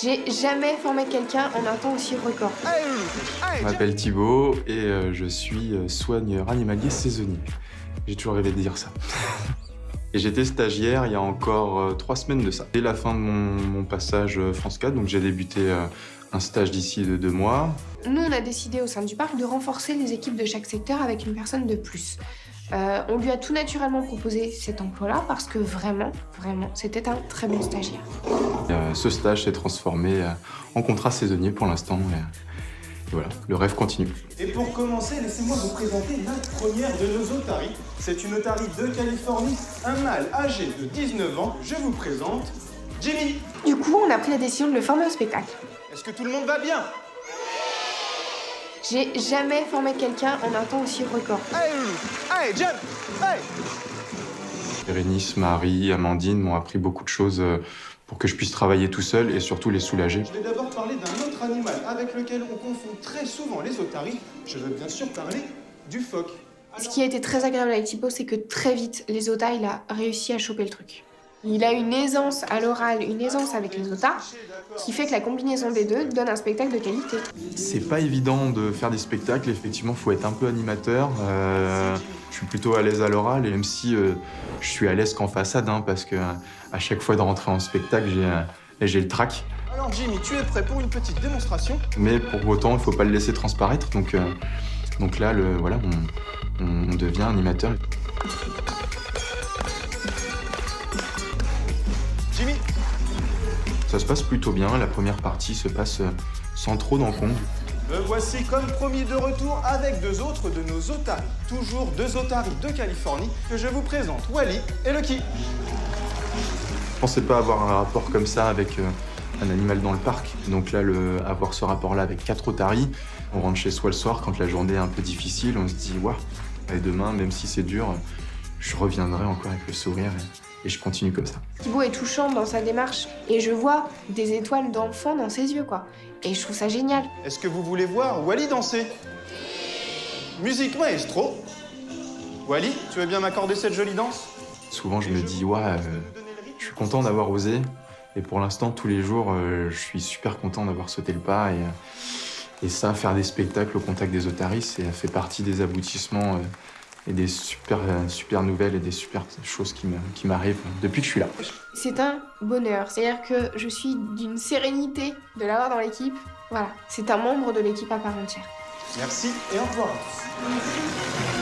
J'ai jamais formé quelqu'un en un temps aussi record. Je m'appelle Thibaut et je suis soigneur animalier saisonnier. J'ai toujours rêvé de dire ça. Et j'étais stagiaire il y a encore 3 semaines de ça. Dès la fin de mon passage France 4, donc j'ai débuté un stage d'ici de 2 mois. Nous, on a décidé au sein du parc de renforcer les équipes de chaque secteur avec une personne de plus. On lui a tout naturellement proposé cet emploi-là parce que vraiment, c'était un très bon stagiaire. Ce stage s'est transformé en contrat saisonnier pour l'instant. Et voilà, le rêve continue. Et pour commencer, laissez-moi vous présenter la première de nos otaries. C'est une otarie de Californie, un mâle âgé de 19 ans. Je vous présente Jimmy. Du coup, on a pris la décision de le former au spectacle. Est-ce que tout le monde va bien? J'ai jamais formé quelqu'un en un temps aussi record. Hey, jump! Hey! Bérénice, Marie, Amandine m'ont appris beaucoup de choses pour que je puisse travailler tout seul et surtout les soulager. Je vais d'abord parler d'un autre animal avec lequel on confond très souvent les otaries. Je veux bien sûr parler du phoque. Ce qui a été très agréable avec Thibaut, c'est que très vite, les otas, il a réussi à choper le truc. Il a une aisance à l'oral, une aisance avec les otas, qui fait que la combinaison des deux donne un spectacle de qualité. C'est pas évident de faire des spectacles, effectivement, faut être un peu animateur. Je suis plutôt à l'aise à l'oral, et même si je suis à l'aise qu'en façade, parce que à chaque fois de rentrer en spectacle, j'ai le trac. Alors Jimmy, tu es prêt pour une petite démonstration? Mais pour autant, il faut pas le laisser transparaître, donc là, voilà, on devient animateur. Jimmy! Ça se passe plutôt bien, la première partie se passe sans trop d'encombre. Me voici comme promis de retour avec 2 autres de nos otaries. Toujours 2 otaries de Californie que je vous présente, Wally et Lucky. Je pensais pas avoir un rapport comme ça avec un animal dans le parc. Donc là, avoir ce rapport-là avec 4 otaries, on rentre chez soi le soir quand la journée est un peu difficile, on se dit « Waouh, et demain, même si c'est dur, je reviendrai encore avec le sourire et je continue comme ça. » Thibaut est touchant dans sa démarche, et je vois des étoiles d'enfant dans ses yeux, quoi. Et je trouve ça génial. Est-ce que vous voulez voir Wally danser? Musique maestro. Wally, tu veux bien m'accorder cette jolie danse? Souvent, je me dis « Ouais, je suis content d'avoir osé. » Et pour l'instant, tous les jours, je suis super content d'avoir sauté le pas. Et ça, faire des spectacles au contact des otaries, ça fait partie des aboutissements et des super nouvelles et des super choses qui m'arrivent depuis que je suis là. C'est un bonheur. C'est-à-dire que je suis d'une sérénité de l'avoir dans l'équipe. Voilà, c'est un membre de l'équipe à part entière. Merci et au revoir à tous.